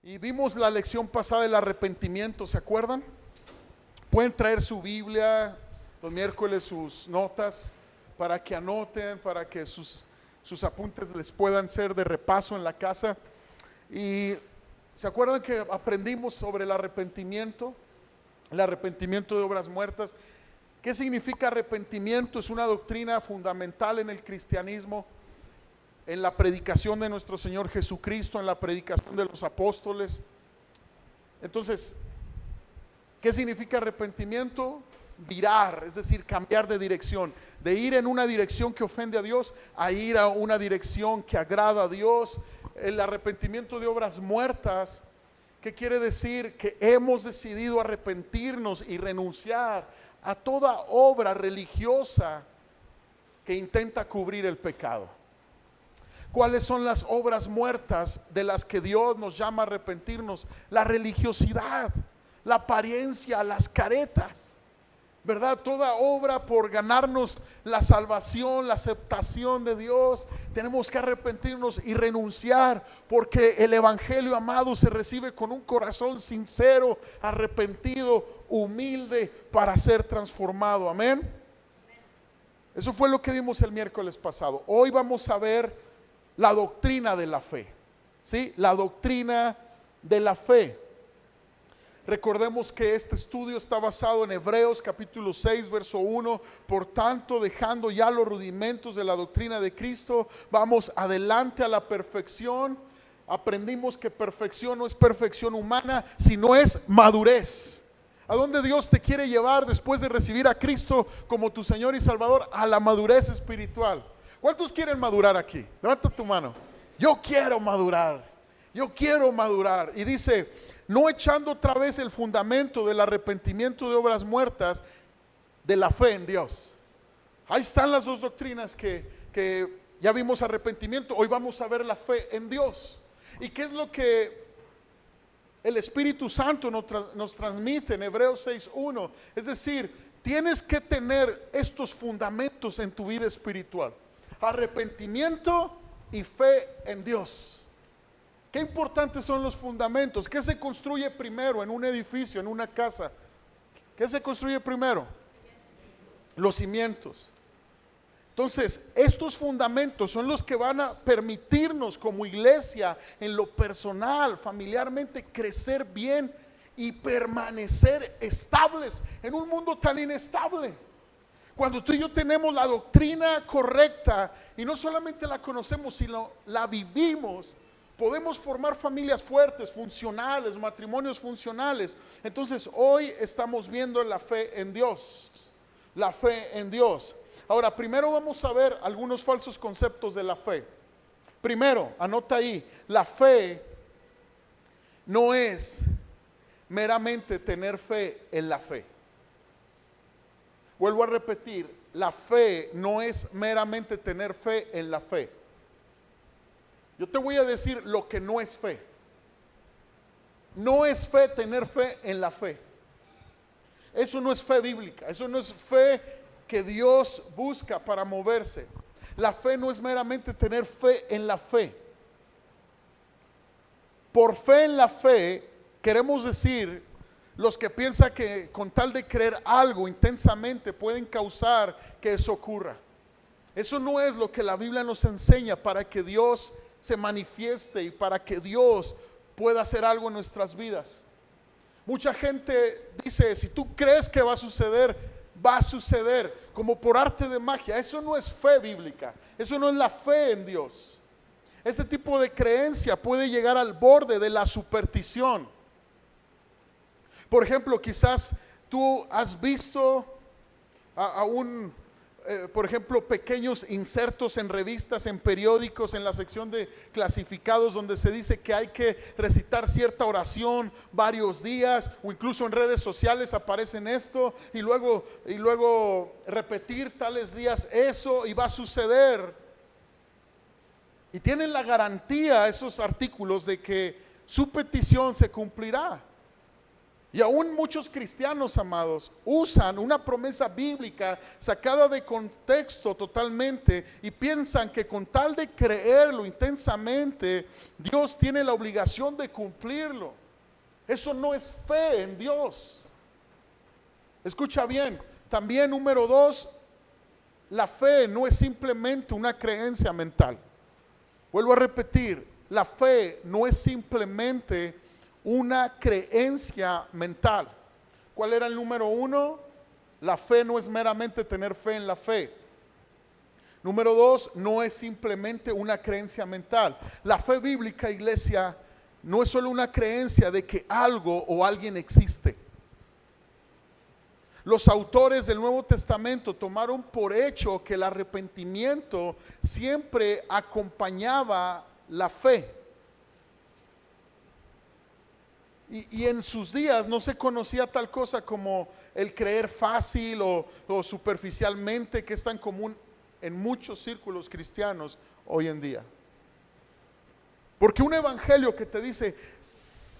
Y vimos la lección pasada del arrepentimiento, ¿se acuerdan? Pueden traer su Biblia los miércoles, sus notas, para que anoten, para que sus apuntes les puedan ser de repaso en la casa. Y ¿se acuerdan que aprendimos sobre el arrepentimiento de obras muertas? ¿Qué significa arrepentimiento? Es una doctrina fundamental en el cristianismo, en la predicación de nuestro Señor Jesucristo, en la predicación de los apóstoles. Entonces, ¿qué significa arrepentimiento? Virar, es decir, cambiar de dirección, de ir en una dirección que ofende a Dios a ir a una dirección que agrada a Dios. El arrepentimiento de obras muertas, ¿qué quiere decir? Que hemos decidido arrepentirnos y renunciar a toda obra religiosa que intenta cubrir el pecado. ¿Cuáles son las obras muertas de las que Dios nos llama a arrepentirnos? La religiosidad, la apariencia, las caretas, ¿verdad? Toda obra por ganarnos la salvación, la aceptación de Dios. Tenemos que arrepentirnos y renunciar, porque el evangelio, amado, se recibe con un corazón sincero, arrepentido, humilde, para ser transformado. Amén. Eso fue lo que vimos el miércoles pasado. Hoy vamos a ver la doctrina de la fe, ¿sí? La doctrina de la fe. Recordemos que este estudio está basado en Hebreos capítulo 6, verso 1. Por tanto, dejando ya los rudimentos de la doctrina de Cristo, vamos adelante a la perfección. Aprendimos que perfección no es perfección humana, sino es madurez. ¿A dónde Dios te quiere llevar después de recibir a Cristo como tu Señor y Salvador? A la madurez espiritual. ¿Cuántos quieren madurar aquí? Levanta tu mano. Yo quiero madurar. Yo quiero madurar. Y dice, no echando otra vez el fundamento del arrepentimiento de obras muertas, de la fe en Dios. Ahí están las dos doctrinas que ya vimos: arrepentimiento. Hoy vamos a ver la fe en Dios. ¿Y qué es lo que el Espíritu Santo nos transmite en Hebreos 6:1? Es decir, tienes que tener estos fundamentos en tu vida espiritual: arrepentimiento y fe en Dios. Qué importantes son los fundamentos. ¿Qué se construye primero en un edificio, en una casa? ¿Qué se construye primero? Los cimientos. Entonces, estos fundamentos son los que van a permitirnos como iglesia, en lo personal, familiarmente, crecer bien y permanecer estables en un mundo tan inestable. Cuando tú y yo tenemos la doctrina correcta y no solamente la conocemos, sino la vivimos, podemos formar familias fuertes, funcionales, matrimonios funcionales. Entonces hoy estamos viendo la fe en Dios, la fe en Dios. Ahora, primero vamos a ver algunos falsos conceptos de la fe. Primero, anota ahí, la fe no es meramente tener fe en la fe. Vuelvo a repetir, la fe no es meramente tener fe en la fe. Yo te voy a decir lo que no es fe. No es fe tener fe en la fe. Eso no es fe bíblica, eso no es fe que Dios busca para moverse. La fe no es meramente tener fe en la fe. Por fe en la fe queremos decir los que piensan que con tal de creer algo intensamente pueden causar que eso ocurra. Eso no es lo que la Biblia nos enseña para que Dios se manifieste y para que Dios pueda hacer algo en nuestras vidas. Mucha gente dice, si tú crees que va a suceder, va a suceder, como por arte de magia. Eso no es fe bíblica, eso no es la fe en Dios. Este tipo de creencia puede llegar al borde de la superstición. Por ejemplo, quizás tú has visto por ejemplo, pequeños insertos en revistas, en periódicos, en la sección de clasificados, donde se dice que hay que recitar cierta oración varios días, o incluso en redes sociales aparecen esto, y luego repetir tales días eso, y va a suceder. Y tienen la garantía esos artículos de que su petición se cumplirá. Y aún muchos cristianos, amados, usan una promesa bíblica sacada de contexto totalmente y piensan que con tal de creerlo intensamente, Dios tiene la obligación de cumplirlo. Eso no es fe en Dios. Escucha bien, también número 2, la fe no es simplemente una creencia mental. Vuelvo a repetir, la fe no es simplemente una creencia mental. ¿Cuál era el número 1? La fe no es meramente tener fe en la fe. Número 2, no es simplemente una creencia mental. La fe bíblica, iglesia, no es solo una creencia de que algo o alguien existe. Los autores del Nuevo Testamento tomaron por hecho que el arrepentimiento siempre acompañaba la fe. Y en sus días no se conocía tal cosa como el creer fácil o superficialmente, que es tan común en muchos círculos cristianos hoy en día. Porque un evangelio que te dice,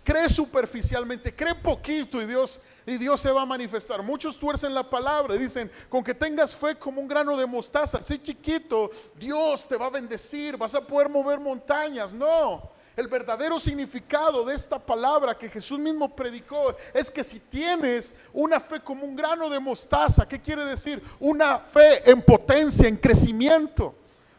cree superficialmente, cree poquito y Dios se va a manifestar. Muchos tuercen la palabra y dicen, con que tengas fe como un grano de mostaza, así chiquito, Dios te va a bendecir, vas a poder mover montañas. No. El verdadero significado de esta palabra que Jesús mismo predicó es que si tienes una fe como un grano de mostaza, ¿qué quiere decir? Una fe en potencia, en crecimiento.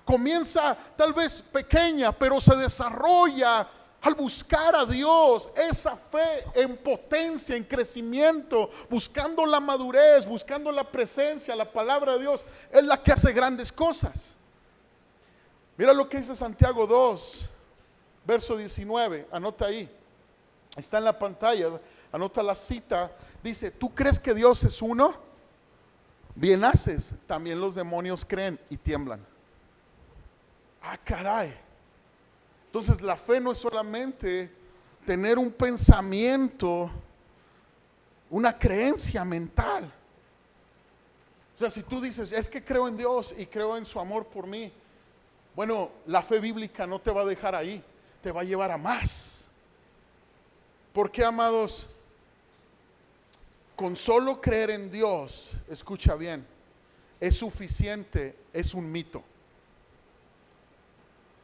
Comienza tal vez pequeña, pero se desarrolla al buscar a Dios. Esa fe en potencia, en crecimiento, buscando la madurez, buscando la presencia, la palabra de Dios, es la que hace grandes cosas. Mira lo que dice Santiago 2. Verso 19, anota ahí, está en la pantalla, anota la cita, dice, ¿tú crees que Dios es uno? Bien haces, también los demonios creen y tiemblan. Ah, caray. Entonces la fe no es solamente tener un pensamiento, una creencia mental. O sea, si tú dices, es que creo en Dios y creo en su amor por mí, bueno, la fe bíblica no te va a dejar ahí, te va a llevar a más. Porque, amados, con solo creer en Dios, escucha bien, es suficiente, es un mito.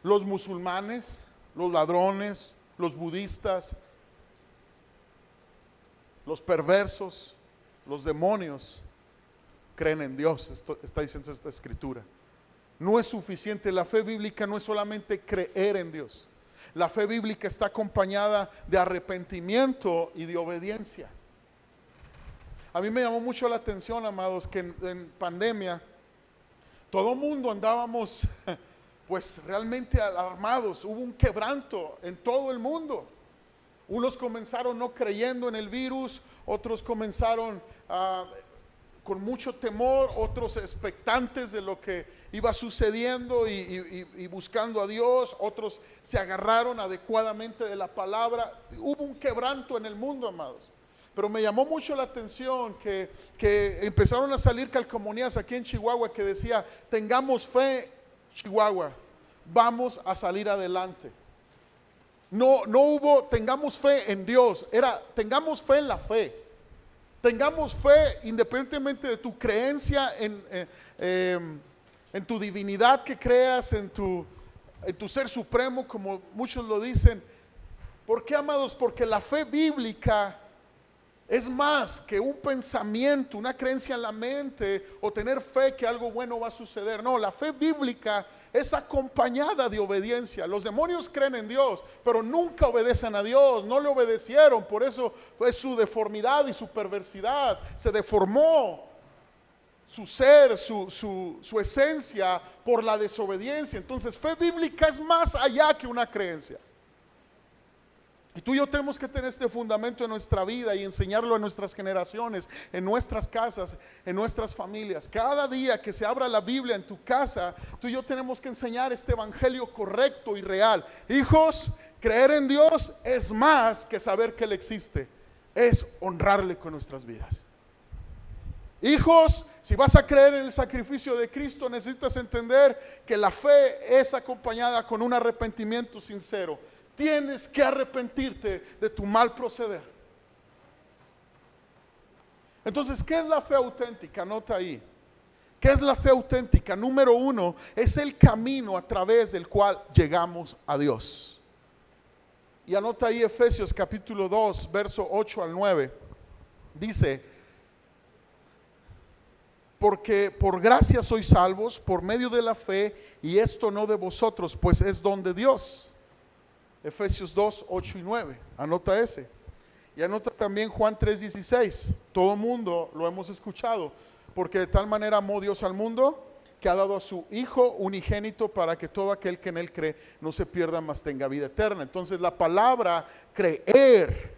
Los musulmanes, los ladrones, los budistas, los perversos, los demonios creen en Dios. Esto está diciendo esta escritura. No es suficiente. La fe bíblica no es solamente creer en Dios. La fe bíblica está acompañada de arrepentimiento y de obediencia. A mí me llamó mucho la atención, amados, que en pandemia todo mundo andábamos pues realmente alarmados. Hubo un quebranto en todo el mundo. Unos comenzaron no creyendo en el virus, otros comenzaron con mucho temor, otros expectantes de lo que iba sucediendo y buscando a Dios, otros se agarraron adecuadamente de la palabra. Hubo un quebranto en el mundo, amados. Pero me llamó mucho la atención que empezaron a salir calcomanías aquí en Chihuahua que decía, tengamos fe, Chihuahua, vamos a salir adelante. No hubo, tengamos fe en Dios, era, tengamos fe en la fe. Tengamos fe independientemente de tu creencia en tu divinidad que creas, en tu ser supremo, como muchos lo dicen. ¿Por qué, amados? Porque la fe bíblica es más que un pensamiento, una creencia en la mente o tener fe que algo bueno va a suceder. No, la fe bíblica es acompañada de obediencia. Los demonios creen en Dios, pero nunca obedecen a Dios, no le obedecieron. Por eso fue su deformidad y su perversidad. Se deformó su ser, su esencia por la desobediencia. Entonces, fe bíblica es más allá que una creencia. Y tú y yo tenemos que tener este fundamento en nuestra vida y enseñarlo a nuestras generaciones, en nuestras casas, en nuestras familias. Cada día que se abra la Biblia en tu casa, tú y yo tenemos que enseñar este evangelio correcto y real. Hijos, creer en Dios es más que saber que Él existe, es honrarle con nuestras vidas. Hijos, si vas a creer en el sacrificio de Cristo, necesitas entender que la fe es acompañada con un arrepentimiento sincero. Tienes que arrepentirte de tu mal proceder. Entonces, ¿qué es la fe auténtica? Anota ahí. ¿Qué es la fe auténtica? Número uno, es el camino a través del cual llegamos a Dios. Y anota ahí Efesios capítulo 2, verso 8 al 9. Dice: porque por gracia sois salvos por medio de la fe, y esto no de vosotros, pues es don de Dios. Efesios 2, 8 y 9. Anota ese. Y anota también Juan 3, 16. Todo mundo lo hemos escuchado. Porque de tal manera amó Dios al mundo, que ha dado a su Hijo unigénito, para que todo aquel que en Él cree no se pierda, mas tenga vida eterna. Entonces la palabra creer,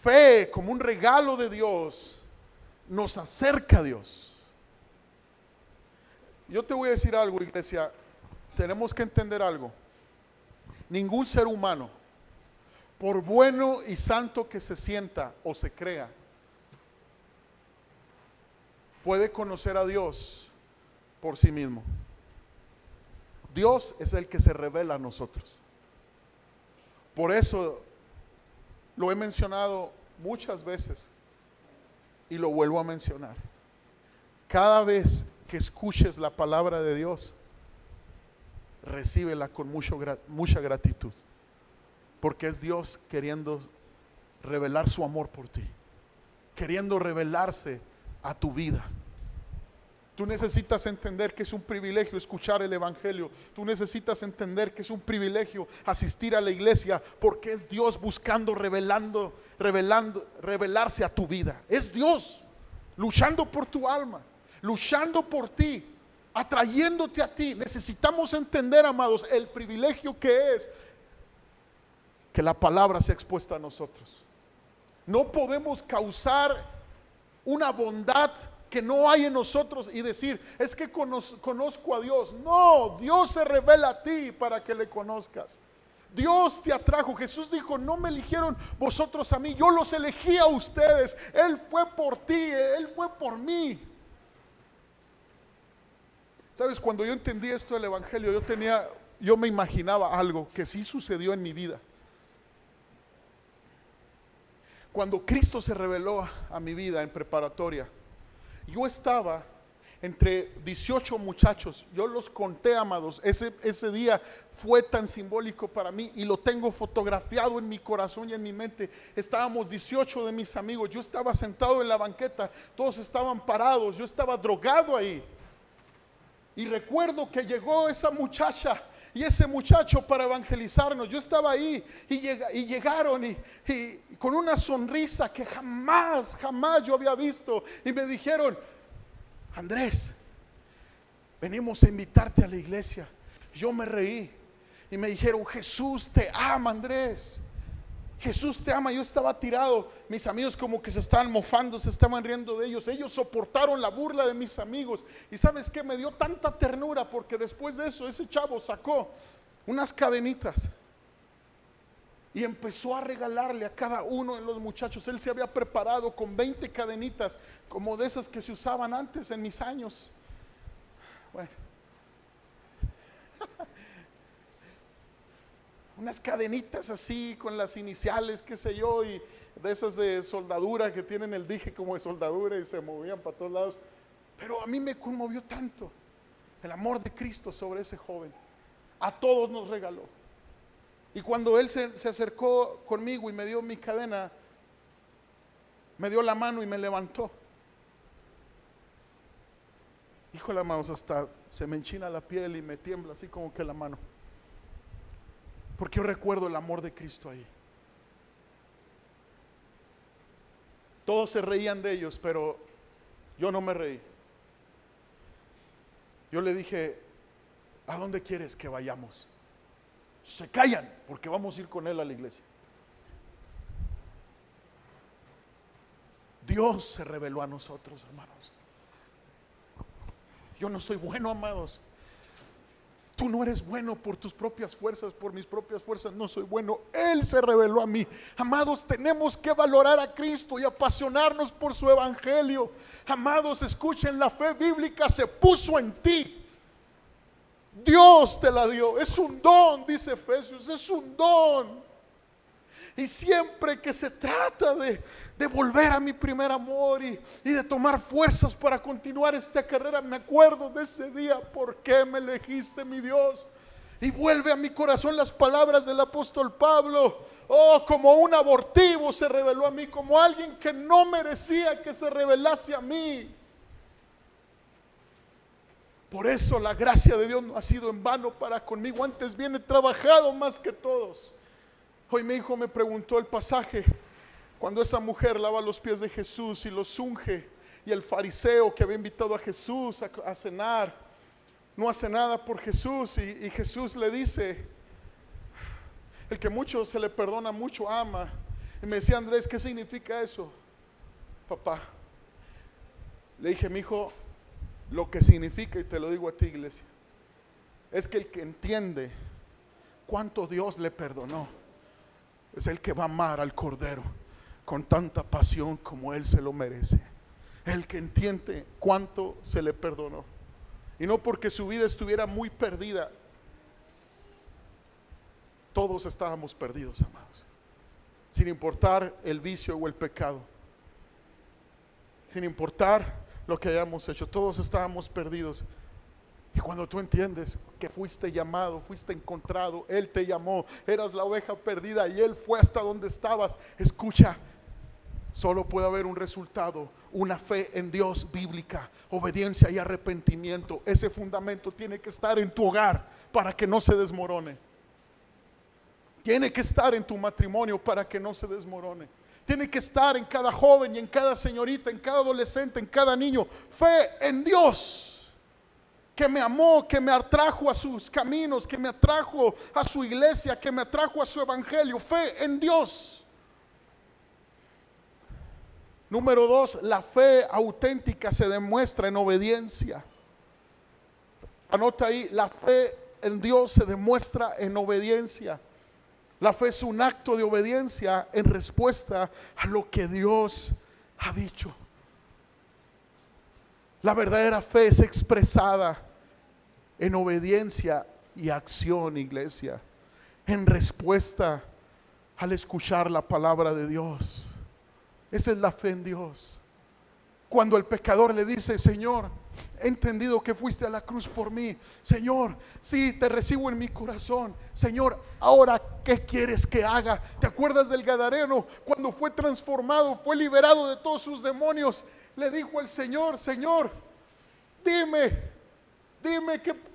fe, como un regalo de Dios, nos acerca a Dios. Yo te voy a decir algo, iglesia. Tenemos que entender algo. Ningún ser humano, por bueno y santo que se sienta o se crea, puede conocer a Dios por sí mismo. Dios es el que se revela a nosotros. Por eso lo he mencionado muchas veces y lo vuelvo a mencionar. Cada vez que escuches la palabra de Dios, recíbela con mucha gratitud, porque es Dios queriendo revelar su amor por ti, queriendo revelarse a tu vida. Tú necesitas entender que es un privilegio escuchar el evangelio. Tú necesitas entender que es un privilegio asistir a la iglesia, porque es Dios buscando revelarse a tu vida. Es Dios luchando por tu alma, luchando por ti, atrayéndote a ti. Necesitamos entender, amados, el privilegio que es que la palabra sea expuesta a nosotros. No podemos causar una bondad que no hay en nosotros y decir: es que conozco a Dios. No, Dios se revela a ti para que le conozcas. Dios te atrajo. Jesús dijo: no me eligieron vosotros a mí, yo los elegí a ustedes. Él fue por ti, Él fue por mí. Sabes, cuando yo entendí esto del evangelio, yo me imaginaba algo que sí sucedió en mi vida. Cuando Cristo se reveló a mi vida en preparatoria, yo estaba entre 18 muchachos. Yo los conté, amados. Ese día fue tan simbólico para mí y lo tengo fotografiado en mi corazón y en mi mente. Estábamos 18 de mis amigos. Yo estaba sentado en la banqueta, todos estaban parados. Yo estaba drogado ahí. Y recuerdo que llegó esa muchacha y ese muchacho para evangelizarnos. Yo estaba ahí y llegaron y con una sonrisa que jamás yo había visto, y me dijeron: Andrés, venimos a invitarte a la iglesia. Yo me reí y me dijeron: Jesús te ama, Andrés, Jesús te ama. Yo estaba tirado, mis amigos como que se estaban mofando, se estaban riendo de ellos. Ellos soportaron la burla de mis amigos. Y ¿sabes qué? Me dio tanta ternura, porque después de eso ese chavo sacó unas cadenitas y empezó a regalarle a cada uno de los muchachos. Él se había preparado con 20 cadenitas, como de esas que se usaban antes en mis años. Bueno, unas cadenitas así con las iniciales, qué sé yo, y de esas de soldadura que tienen el dije como de soldadura y se movían para todos lados. Pero a mí me conmovió tanto el amor de Cristo sobre ese joven. A todos nos regaló. Y cuando él se acercó conmigo y me dio mi cadena, me dio la mano y me levantó. Híjole, amados, hasta se me enchina la piel y me tiembla así como que la mano, porque yo recuerdo el amor de Cristo ahí. Todos se reían de ellos, pero yo no me reí. Yo le dije: ¿a dónde quieres que vayamos? Se callan, porque vamos a ir con él a la iglesia. Dios se reveló a nosotros, hermanos. Yo no soy bueno, amados. Tú no eres bueno por tus propias fuerzas, por mis propias fuerzas no soy bueno. Él se reveló a mí. Amados, tenemos que valorar a Cristo y apasionarnos por su evangelio. Amados, escuchen, la fe bíblica se puso en ti. Dios te la dio. Es un don, dice Efesios, es un don. Y siempre que se trata de volver a mi primer amor y de tomar fuerzas para continuar esta carrera, me acuerdo de ese día. ¿Por qué me elegiste, mi Dios? Y vuelve a mi corazón las palabras del apóstol Pablo. Oh, como un abortivo se reveló a mí, como alguien que no merecía que se revelase a mí. Por eso la gracia de Dios no ha sido en vano para conmigo, antes bien he trabajado más que todos. Hoy mi hijo me preguntó el pasaje, cuando esa mujer lava los pies de Jesús y los unge, y el fariseo que había invitado a Jesús a cenar, no hace nada por Jesús, y Jesús le dice, el que mucho se le perdona, mucho ama. Y me decía Andrés, ¿qué significa eso, papá? Le dije, mi hijo, lo que significa, y te lo digo a ti, iglesia, es que el que entiende cuánto Dios le perdonó, es el que va a amar al Cordero con tanta pasión como Él se lo merece. El que entiende cuánto se le perdonó. Y no porque su vida estuviera muy perdida. Todos estábamos perdidos, amados, sin importar el vicio o el pecado, sin importar lo que hayamos hecho, todos estábamos perdidos. Y cuando tú entiendes que fuiste llamado, fuiste encontrado, Él te llamó, eras la oveja perdida y Él fue hasta donde estabas. Escucha, solo puede haber un resultado, una fe en Dios bíblica, obediencia y arrepentimiento. Ese fundamento tiene que estar en tu hogar para que no se desmorone. Tiene que estar en tu matrimonio para que no se desmorone. Tiene que estar en cada joven y en cada señorita, en cada adolescente, en cada niño. Fe en Dios, que me amó, que me atrajo a sus caminos, que me atrajo a su iglesia, que me atrajo a su evangelio. Fe en Dios. Número 2, la fe auténtica se demuestra en obediencia. Anota ahí, la fe en Dios se demuestra en obediencia. La fe es un acto de obediencia en respuesta a lo que Dios ha dicho. La verdadera fe es expresada en obediencia y acción, iglesia, en respuesta al escuchar la palabra de Dios. Esa es la fe en Dios. Cuando el pecador le dice, Señor, he entendido que fuiste a la cruz por mí. Señor, sí, te recibo en mi corazón. Señor, ahora, ¿qué quieres que haga? ¿Te acuerdas del Gadareno? Cuando fue transformado, fue liberado de todos sus demonios. Le dijo al Señor, Señor, dime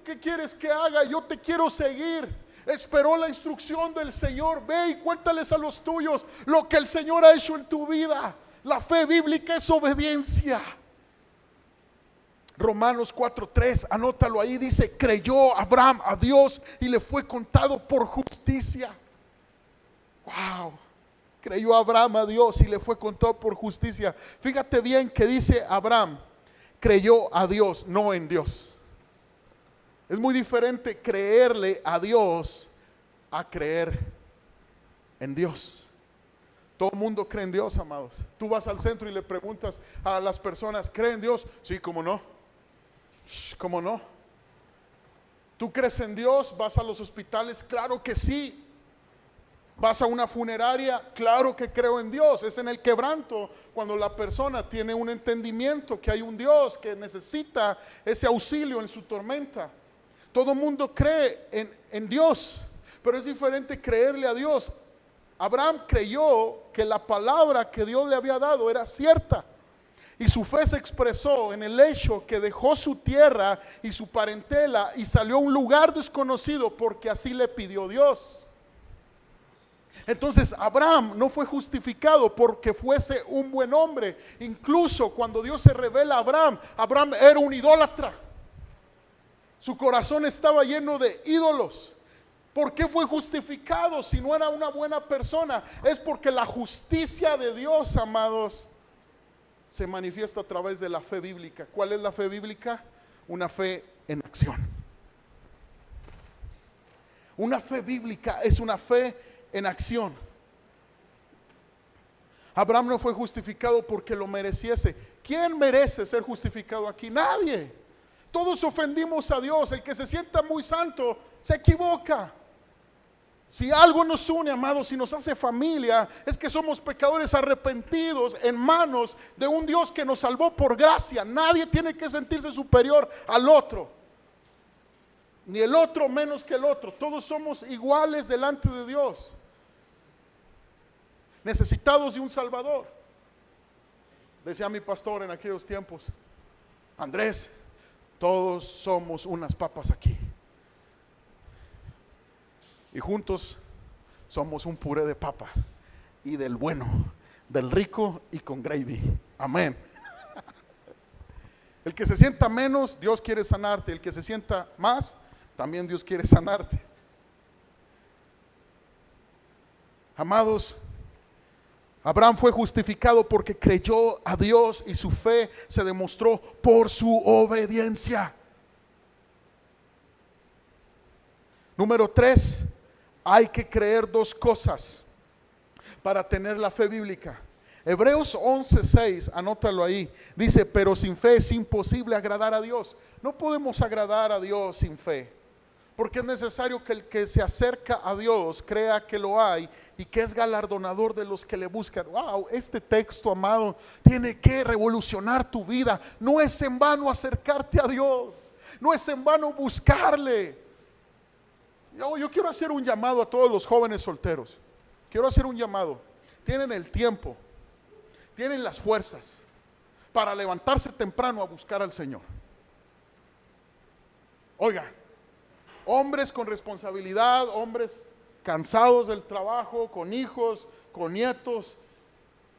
qué quieres que haga. Yo te quiero seguir. Esperó la instrucción del Señor. Ve y cuéntales a los tuyos lo que el Señor ha hecho en tu vida. La fe bíblica es obediencia. Romanos 4:3, anótalo ahí, dice, creyó Abraham a Dios y le fue contado por justicia. Wow, creyó Abraham a Dios y le fue contado por justicia. Fíjate bien que dice Abraham, creyó a Dios, no en Dios. Es muy diferente creerle a Dios a creer en Dios. Todo el mundo cree en Dios, amados. Tú vas al centro y le preguntas a las personas, ¿creen en Dios? Sí, ¿cómo no? ¿Cómo no? ¿Tú crees en Dios? ¿Vas a los hospitales? Claro que sí. ¿Vas a una funeraria? Claro que creo en Dios. Es en el quebranto cuando la persona tiene un entendimiento que hay un Dios que necesita ese auxilio en su tormenta. Todo el mundo cree en Dios, pero es diferente creerle a Dios. Abraham creyó que la palabra que Dios le había dado era cierta. Y su fe se expresó en el hecho que dejó su tierra y su parentela y salió a un lugar desconocido porque así le pidió Dios. Entonces Abraham no fue justificado porque fuese un buen hombre. Incluso cuando Dios se revela a Abraham, Abraham era un idólatra. Su corazón estaba lleno de ídolos. ¿Por qué fue justificado si no era una buena persona? Es porque la justicia de Dios, amados, se manifiesta a través de la fe bíblica. ¿Cuál es la fe bíblica? Una fe en acción. Una fe bíblica es una fe en acción. Abraham no fue justificado porque lo mereciese. ¿Quién merece ser justificado aquí? Nadie. Todos ofendimos a Dios. El que se sienta muy santo se equivoca. Si algo nos une, amados, si nos hace familia, es que somos pecadores arrepentidos en manos de un Dios que nos salvó por gracia. Nadie tiene que sentirse superior al otro, ni el otro menos que el otro. Todos somos iguales delante de Dios, necesitados de un Salvador. Decía mi pastor en aquellos tiempos: Andrés, todos somos unas papas aquí, y juntos somos un puré de papa, y del bueno, del rico y con gravy. Amén. El que se sienta menos, Dios quiere sanarte. El que se sienta más, también Dios quiere sanarte. Amados, Abraham fue justificado porque creyó a Dios y su fe se demostró por su obediencia. Número 3, hay que creer dos cosas para tener la fe bíblica. Hebreos 11:6, anótalo ahí, dice: pero sin fe es imposible agradar a Dios. No podemos agradar a Dios sin fe, porque es necesario que el que se acerca a Dios crea que lo hay y que es galardonador de los que le buscan. Wow, este texto, amado, tiene que revolucionar tu vida. No es en vano acercarte a Dios, no es en vano buscarle. Yo quiero hacer un llamado a todos los jóvenes solteros. Quiero hacer un llamado. Tienen el tiempo, tienen las fuerzas para levantarse temprano a buscar al Señor. Oiga, hombres con responsabilidad, hombres cansados del trabajo, con hijos, con nietos,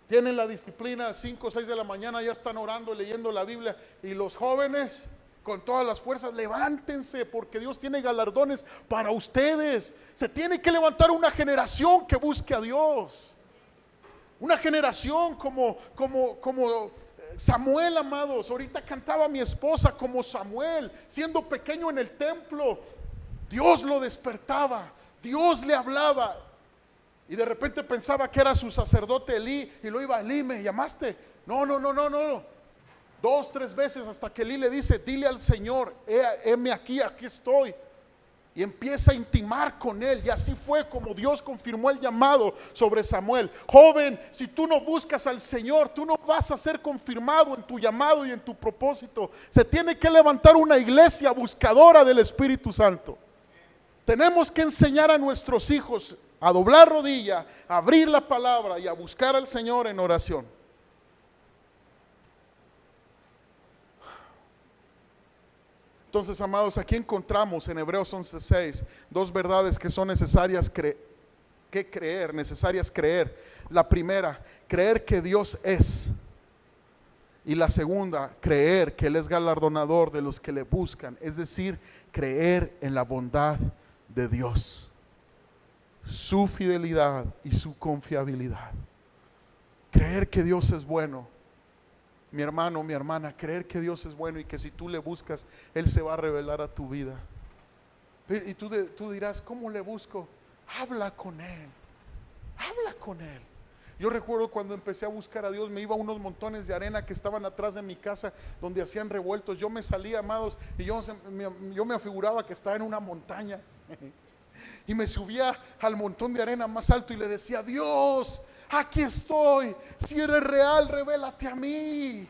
tienen la disciplina, 5 o 6 de la mañana ya están orando, leyendo la Biblia. Y los jóvenes, con todas las fuerzas, levántense, porque Dios tiene galardones para ustedes. Se tiene que levantar una generación que busque a Dios, una generación como Samuel, amados. Ahorita cantaba mi esposa como Samuel, siendo pequeño en el templo. Dios lo despertaba, Dios le hablaba, y de repente pensaba que era su sacerdote Elí, y lo iba: Elí, ¿me llamaste? No. 2, 3 veces, hasta que Elí le dice: dile al Señor, heme aquí estoy. Y empieza a intimar con él. Y así fue como Dios confirmó el llamado sobre Samuel. Joven, si tú no buscas al Señor, tú no vas a ser confirmado en tu llamado y en tu propósito. Se tiene que levantar una iglesia buscadora del Espíritu Santo. Tenemos que enseñar a nuestros hijos a doblar rodilla, a abrir la palabra y a buscar al Señor en oración. Entonces, amados, aquí encontramos en Hebreos 11:6 dos verdades que son necesarias creer. La primera, creer que Dios es. Y la segunda, creer que Él es galardonador de los que le buscan. Es decir, creer en la bondad de Dios, su fidelidad y su confiabilidad. Creer que Dios es bueno. Mi hermano, mi hermana, creer que Dios es bueno y que si tú le buscas, Él se va a revelar a tu vida. Y tú dirás: ¿cómo le busco? Habla con Él, habla con Él. Yo recuerdo cuando empecé a buscar a Dios, me iba a unos montones de arena que estaban atrás de mi casa, donde hacían revueltos. Yo me salía, amados, y yo me afiguraba que estaba en una montaña. Y me subía al montón de arena más alto y le decía: Dios, aquí estoy, si eres real, revélate a mí.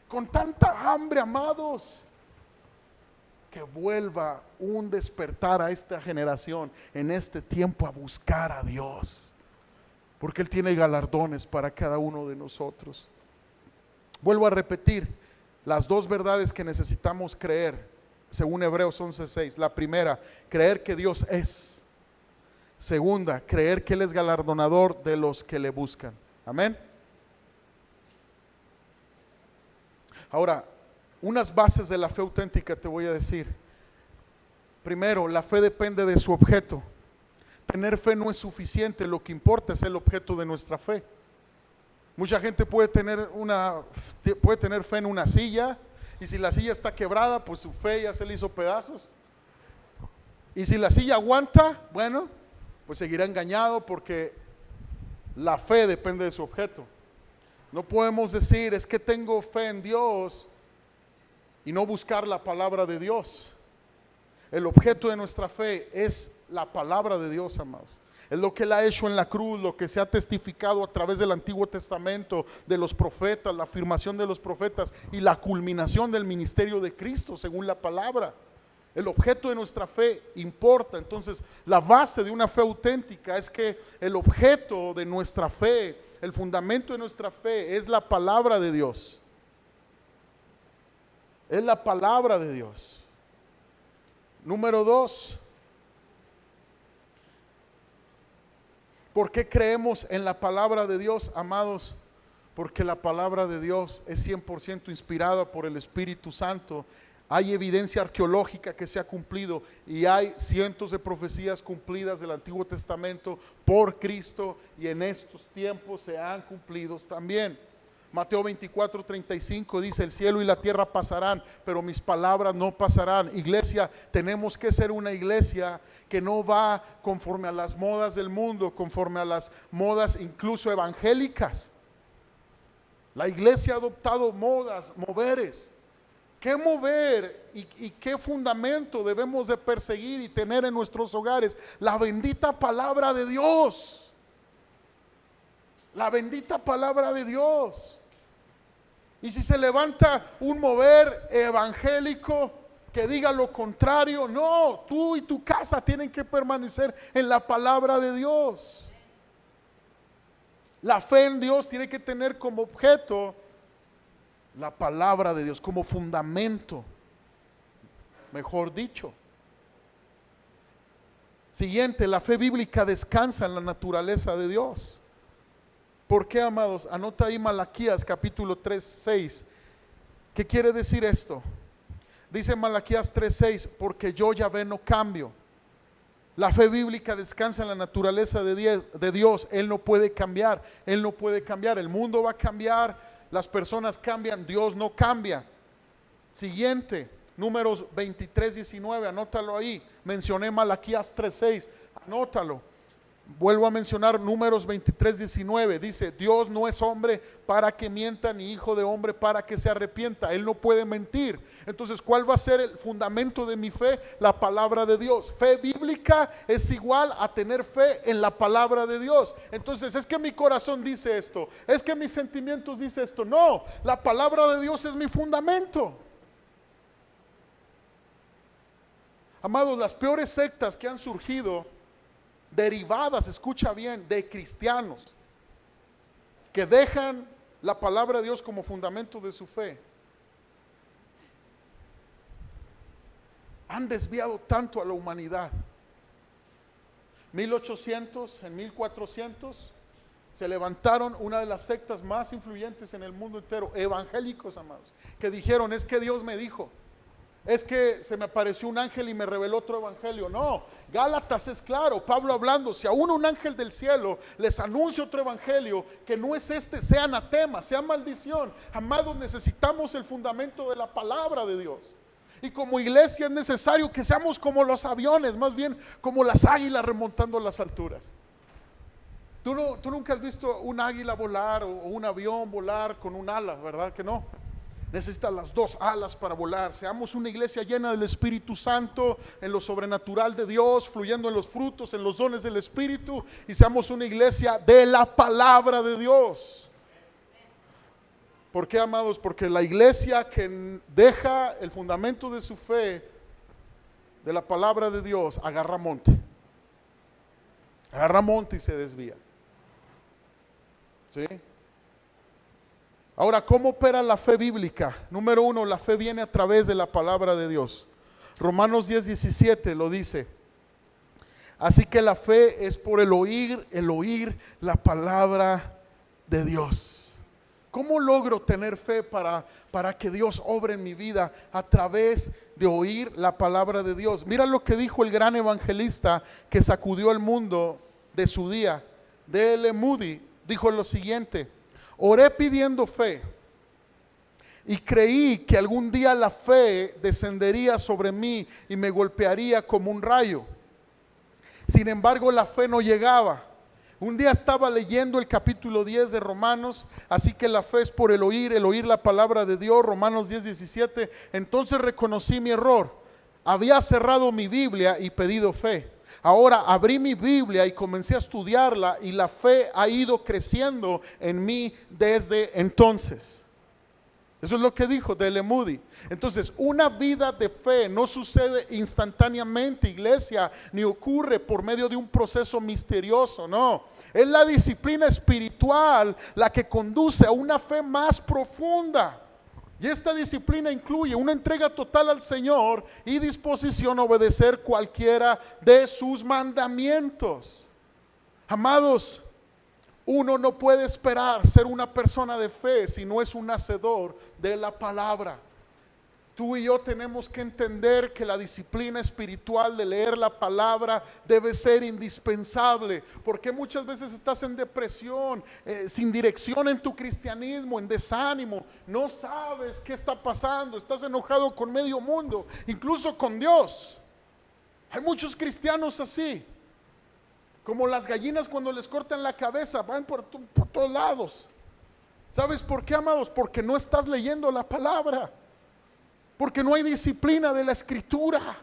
Con tanta hambre, amados, que vuelva un despertar a esta generación en este tiempo a buscar a Dios, porque Él tiene galardones para cada uno de nosotros. Vuelvo a repetir las dos verdades que necesitamos creer según Hebreos 11:6. La primera, creer que Dios es. Segunda, creer que Él es galardonador de los que le buscan. Amén. Ahora, unas bases de la fe auténtica te voy a decir. Primero, la fe depende de su objeto. Tener fe no es suficiente, lo que importa es el objeto de nuestra fe. Mucha gente puede tener fe en una silla, y si la silla está quebrada, pues su fe ya se le hizo pedazos. Y si la silla aguanta, bueno, pues seguirá engañado, porque la fe depende de su objeto. No podemos decir: es que tengo fe en Dios, y no buscar la palabra de Dios. El objeto de nuestra fe es la palabra de Dios, amados. Es lo que Él ha hecho en la cruz, lo que se ha testificado a través del Antiguo Testamento, de los profetas, la afirmación de los profetas y la culminación del ministerio de Cristo según la palabra. El objeto de nuestra fe importa. Entonces, la base de una fe auténtica es que el objeto de nuestra fe, el fundamento de nuestra fe es la palabra de Dios. Es la palabra de Dios. Número 2. ¿Por qué creemos en la palabra de Dios, amados? Porque la palabra de Dios es 100% inspirada por el Espíritu Santo. Hay evidencia arqueológica que se ha cumplido y hay cientos de profecías cumplidas del Antiguo Testamento por Cristo, y en estos tiempos se han cumplido también. Mateo 24:35 dice: el cielo y la tierra pasarán, pero mis palabras no pasarán. Iglesia, tenemos que ser una iglesia que no va conforme a las modas del mundo, conforme a las modas incluso evangélicas. La iglesia ha adoptado modas, moveres. ¿Qué mover y qué fundamento debemos de perseguir y tener en nuestros hogares? La bendita palabra de Dios. La bendita palabra de Dios. Y si se levanta un mover evangélico que diga lo contrario, no, tú y tu casa tienen que permanecer en la palabra de Dios. La fe en Dios tiene que tener como objeto la palabra de Dios, como fundamento, mejor dicho. Siguiente, la fe bíblica descansa en la naturaleza de Dios. ¿Por qué, amados? Anota ahí Malaquías capítulo 3:6. ¿Qué quiere decir esto? Dice Malaquías 3:6: porque yo, Yahvé, no cambio. La fe bíblica descansa en la naturaleza de Dios. Él no puede cambiar. Él no puede cambiar. El mundo va a cambiar, las personas cambian, Dios no cambia. Siguiente, Números 23:19, anótalo ahí. Mencioné Malaquías 3:6, anótalo. Vuelvo a mencionar Números 23:19. Dice: Dios no es hombre para que mienta, ni hijo de hombre para que se arrepienta. Él no puede mentir. Entonces, ¿cuál va a ser el fundamento de mi fe? La palabra de Dios. Fe bíblica es igual a tener fe en la palabra de Dios. Entonces, es que mi corazón dice esto, es que mis sentimientos dicen esto. No, la palabra de Dios es mi fundamento. Amados, las peores sectas que han surgido, derivadas, escucha bien, de cristianos que dejan la palabra de Dios como fundamento de su fe, han desviado tanto a la humanidad. 1800, en 1400 se levantaron una de las sectas más influyentes en el mundo entero, evangélicos, amados, que dijeron: es que Dios me dijo, es que se me apareció un ángel y me reveló otro evangelio. No, Gálatas es claro, Pablo hablando: si aún un ángel del cielo les anuncia otro evangelio que no es este, sea anatema, sea maldición. Amados, necesitamos el fundamento de la palabra de Dios. Y como iglesia es necesario que seamos como los aviones, más bien como las águilas remontando las alturas. Tú nunca has visto un águila volar o un avión volar con un ala, ¿verdad que no? Necesita las dos alas para volar. Seamos una iglesia llena del Espíritu Santo, en lo sobrenatural de Dios, fluyendo en los frutos, en los dones del Espíritu, y seamos una iglesia de la palabra de Dios. ¿Por qué, amados? Porque la iglesia que deja el fundamento de su fe de la palabra de Dios agarra monte y se desvía. ¿Sí? Ahora, ¿cómo opera la fe bíblica? Número 1, la fe viene a través de la palabra de Dios. Romanos 10:17 lo dice: así que la fe es por el oír la palabra de Dios. ¿Cómo logro tener fe para que Dios obre en mi vida? A través de oír la palabra de Dios. Mira lo que dijo el gran evangelista que sacudió el mundo de su día, D.L. Moody. Dijo lo siguiente: oré pidiendo fe y creí que algún día la fe descendería sobre mí y me golpearía como un rayo. Sin embargo, la fe no llegaba. Un día estaba leyendo el capítulo 10 de Romanos: así que la fe es por el oír la palabra de Dios. Romanos 10:17. Entonces reconocí mi error. Había cerrado mi Biblia y pedido fe. Ahora abrí mi Biblia y comencé a estudiarla y la fe ha ido creciendo en mí desde entonces. Eso es lo que dijo D.L. Moody. Entonces, una vida de fe no sucede instantáneamente, iglesia, ni ocurre por medio de un proceso misterioso, no. Es la disciplina espiritual la que conduce a una fe más profunda. Y esta disciplina incluye una entrega total al Señor y disposición a obedecer cualquiera de sus mandamientos. Amados, uno no puede esperar ser una persona de fe si no es un hacedor de la palabra. Tú y yo tenemos que entender que la disciplina espiritual de leer la palabra debe ser indispensable, porque muchas veces estás en depresión, sin dirección en tu cristianismo, en desánimo, no sabes qué está pasando, estás enojado con medio mundo, incluso con Dios. Hay muchos cristianos así, como las gallinas cuando les cortan la cabeza, van por todos lados. ¿Sabes por qué, amados? Porque no estás leyendo la palabra. Porque no hay disciplina de la escritura.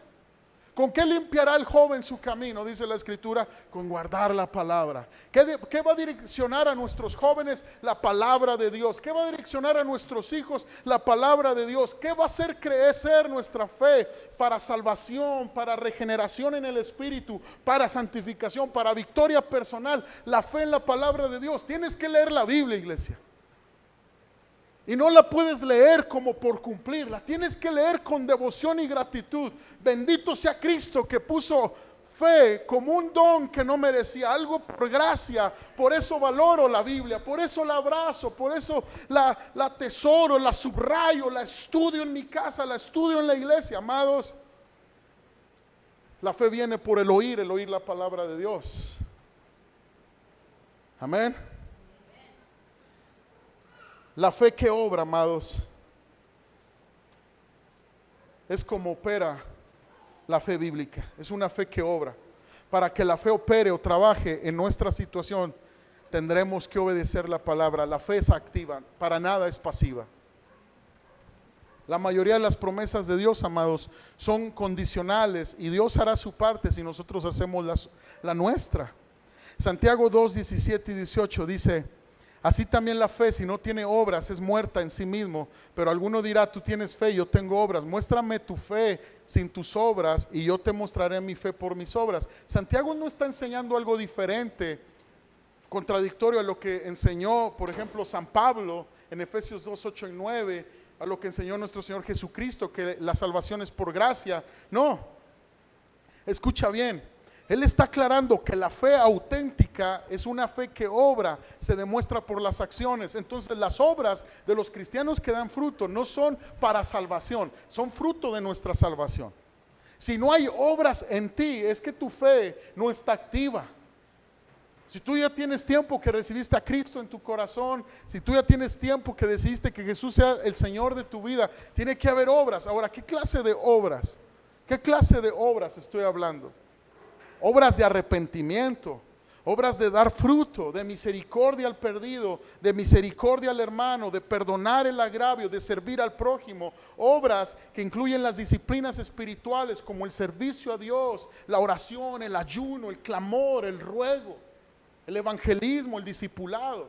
¿Con qué limpiará el joven su camino? Dice la escritura, con guardar la palabra. ¿Qué va a direccionar a nuestros jóvenes? La palabra de Dios. ¿Qué va a direccionar a nuestros hijos? La palabra de Dios. ¿Qué va a hacer crecer nuestra fe para salvación, para regeneración en el espíritu, para santificación, para victoria personal? La fe en la palabra de Dios. Tienes que leer la Biblia, iglesia. Y no la puedes leer como por cumplirla, tienes que leer con devoción y gratitud. Bendito sea Cristo que puso fe como un don que no merecía, algo por gracia. Por eso valoro la Biblia, por eso la abrazo, por eso la atesoro, la subrayo, la estudio en mi casa, la estudio en la iglesia. Amados, la fe viene por el oír la palabra de Dios. Amén. La fe que obra, amados, es como opera la fe bíblica. Es una fe que obra. Para que la fe opere o trabaje en nuestra situación, tendremos que obedecer la palabra. La fe es activa, para nada es pasiva. La mayoría de las promesas de Dios, amados, son condicionales y Dios hará su parte si nosotros hacemos la nuestra. Santiago 2, 17 y 18 dice: así también la fe, si no tiene obras, es muerta en sí mismo. Pero alguno dirá, tú tienes fe, yo tengo obras. Muéstrame tu fe sin tus obras y yo te mostraré mi fe por mis obras. Santiago no está enseñando algo diferente, contradictorio a lo que enseñó, por ejemplo, San Pablo en Efesios 2, 8 y 9, a lo que enseñó nuestro Señor Jesucristo, que la salvación es por gracia. No, escucha bien. Él está aclarando que la fe auténtica es una fe que obra, se demuestra por las acciones. Entonces las obras de los cristianos que dan fruto no son para salvación, son fruto de nuestra salvación. Si no hay obras en ti, es que tu fe no está activa. Si tú ya tienes tiempo que recibiste a Cristo en tu corazón, si tú ya tienes tiempo que decidiste que Jesús sea el Señor de tu vida, tiene que haber obras. Ahora, ¿qué clase de obras? ¿Qué clase de obras estoy hablando? Obras de arrepentimiento, obras de dar fruto, de misericordia al perdido, de misericordia al hermano, de perdonar el agravio, de servir al prójimo. Obras que incluyen las disciplinas espirituales como el servicio a Dios, la oración, el ayuno, el clamor, el ruego, el evangelismo, el discipulado.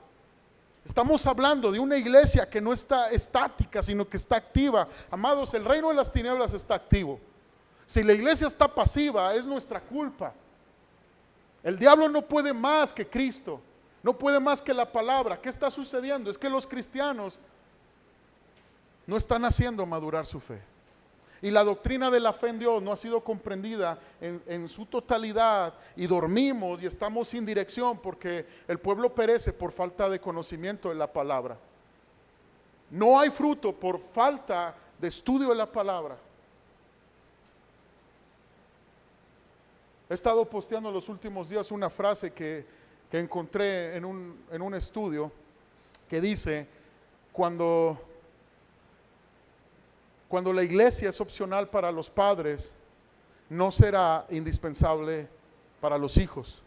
Estamos hablando de una iglesia que no está estática, sino que está activa. Amados, el reino de las tinieblas está activo. Si la iglesia está pasiva, es nuestra culpa. El diablo no puede más que Cristo, no puede más que la palabra. ¿Qué está sucediendo? Es que los cristianos no están haciendo madurar su fe. Y la doctrina de la fe en Dios no ha sido comprendida en su totalidad, y dormimos y estamos sin dirección porque el pueblo perece por falta de conocimiento de la palabra. No hay fruto por falta de estudio de la palabra. He estado posteando en los últimos días una frase que encontré en un estudio que dice: cuando la iglesia es opcional para los padres, no será indispensable para los hijos.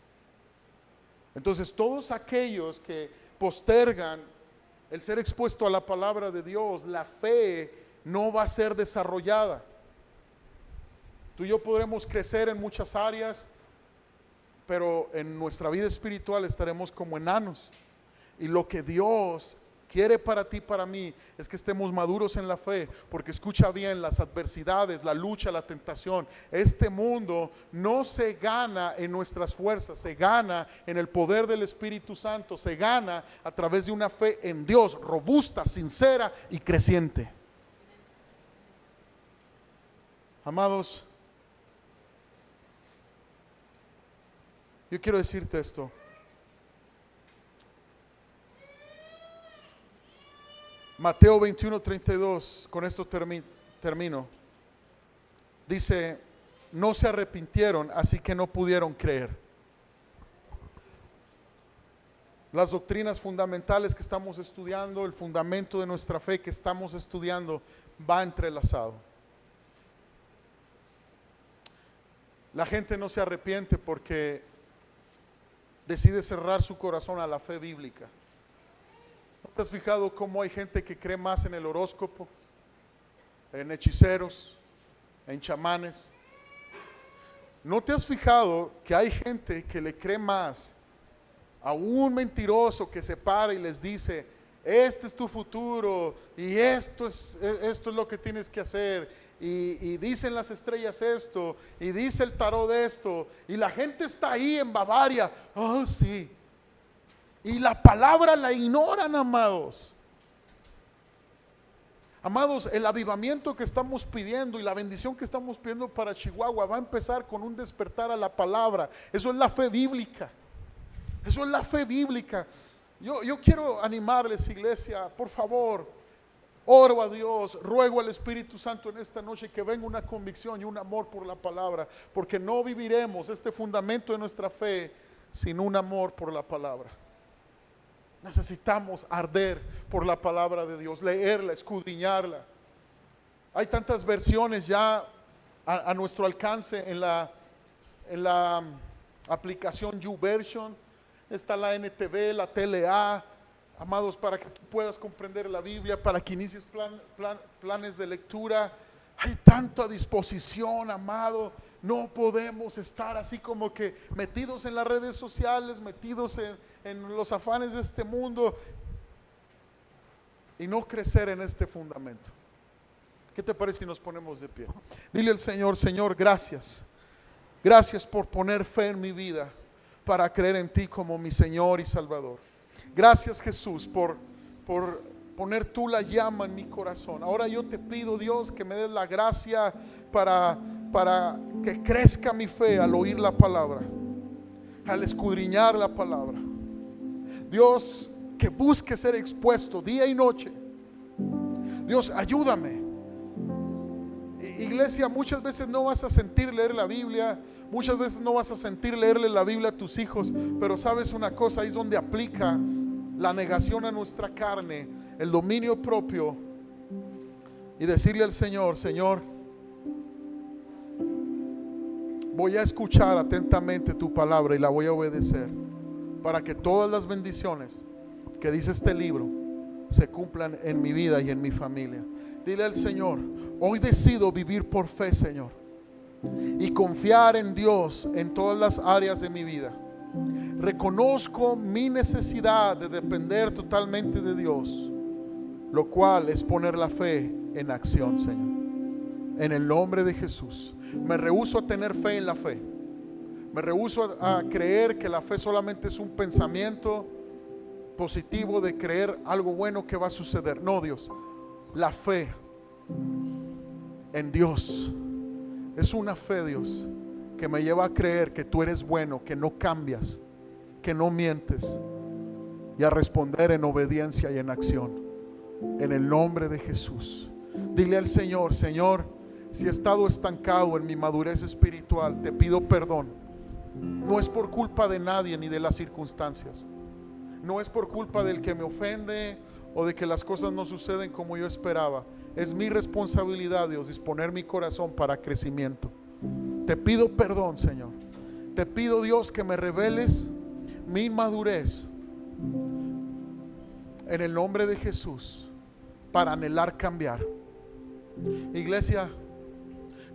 Entonces, todos aquellos que postergan el ser expuesto a la palabra de Dios, la fe no va a ser desarrollada. Tú y yo podremos crecer en muchas áreas, pero en nuestra vida espiritual estaremos como enanos. Y lo que Dios quiere para ti, para mí, es que estemos maduros en la fe, porque escucha bien, las adversidades, la lucha, la tentación, este mundo no se gana en nuestras fuerzas, se gana en el poder del Espíritu Santo, se gana a través de una fe en Dios, robusta, sincera y creciente. Amados, yo quiero decirte esto. Mateo 21:32, con esto termino. Dice, no se arrepintieron, así que no pudieron creer. Las doctrinas fundamentales que estamos estudiando, el fundamento de nuestra fe que estamos estudiando, va entrelazado. La gente no se arrepiente porque decide cerrar su corazón a la fe bíblica. ¿No te has fijado cómo hay gente que cree más en el horóscopo, en hechiceros, en chamanes? ¿No te has fijado que hay gente que le cree más a un mentiroso que se para y les dice, este es tu futuro y esto es lo que tienes que hacer, y dicen las estrellas esto, y dice el tarot esto, y la gente está ahí en Bavaria, oh sí, y la palabra la ignoran, amados. Amados, el avivamiento que estamos pidiendo y la bendición que estamos pidiendo para Chihuahua va a empezar con un despertar a la palabra. Eso es la fe bíblica. Eso es la fe bíblica. Yo quiero animarles, iglesia, por favor, oro a Dios, ruego al Espíritu Santo en esta noche que venga una convicción y un amor por la palabra, porque no viviremos este fundamento de nuestra fe sin un amor por la palabra. Necesitamos arder por la palabra de Dios, leerla, escudriñarla. Hay tantas versiones ya a nuestro alcance en la aplicación YouVersion. Está la NTV, la TLA, amados, para que tú puedas comprender la Biblia, para que inicies planes de lectura. Hay tanto a disposición, amado. No podemos estar así como que metidos en las redes sociales, metidos en los afanes de este mundo y no crecer en este fundamento. ¿Qué te parece si nos ponemos de pie? Dile al Señor, Señor, gracias. Gracias por poner fe en mi vida para creer en ti como mi Señor y Salvador. Gracias, Jesús, por poner tú la llama en mi corazón. Ahora yo te pido, Dios, que me des la gracia para que crezca mi fe al oír la palabra, al escudriñar la palabra. Dios, que busque ser expuesto día y noche. Dios, ayúdame. Iglesia, muchas veces no vas a sentir leer la Biblia, muchas veces no vas a sentir leerle la Biblia a tus hijos, pero sabes una cosa, ahí es donde aplica la negación a nuestra carne, el dominio propio, y decirle al Señor, Señor, voy a escuchar atentamente tu palabra y la voy a obedecer, para que todas las bendiciones que dice este libro se cumplan en mi vida y en mi familia. Dile al Señor, hoy decido vivir por fe, Señor, y confiar en Dios en todas las áreas de mi vida. Reconozco mi necesidad de depender totalmente de Dios, lo cual es poner la fe en acción, Señor. En el nombre de Jesús, me rehúso a tener fe en la fe. Me rehúso a creer que la fe solamente es un pensamiento positivo de creer algo bueno que va a suceder. No, Dios, la fe en Dios es una fe, Dios, que me lleva a creer que tú eres bueno, que no cambias, que no mientes, y a responder en obediencia y en acción. En el nombre de Jesús, dile al Señor, Señor, si he estado estancado en mi madurez espiritual, te pido perdón. No es por culpa de nadie ni de las circunstancias. No es por culpa del que me ofende o de que las cosas no suceden como yo esperaba. Es mi responsabilidad, Dios, disponer mi corazón para crecimiento. Te pido perdón, Señor. Te pido, Dios, que me reveles mi inmadurez en el nombre de Jesús para anhelar cambiar. Iglesia,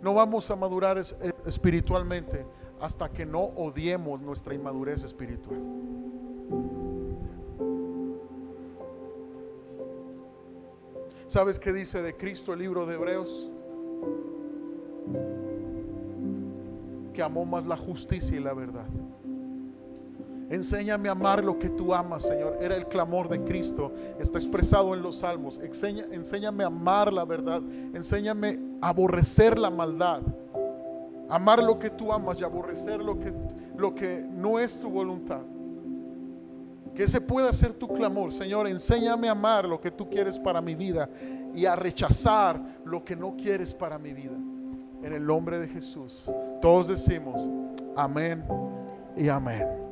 no vamos a madurar espiritualmente hasta que no odiemos nuestra inmadurez espiritual. ¿Sabes qué dice de Cristo el libro de Hebreos? Que amó más la justicia y la verdad. Enséñame a amar lo que tú amas, Señor. Era el clamor de Cristo, está expresado en los salmos. Enséñame a amar la verdad. Enséñame a aborrecer la maldad. Amar lo que tú amas y aborrecer lo que no es tu voluntad. Que ese pueda ser tu clamor. Señor, enséñame a amar lo que tú quieres para mi vida y a rechazar lo que no quieres para mi vida. En el nombre de Jesús. Todos decimos amén y amén.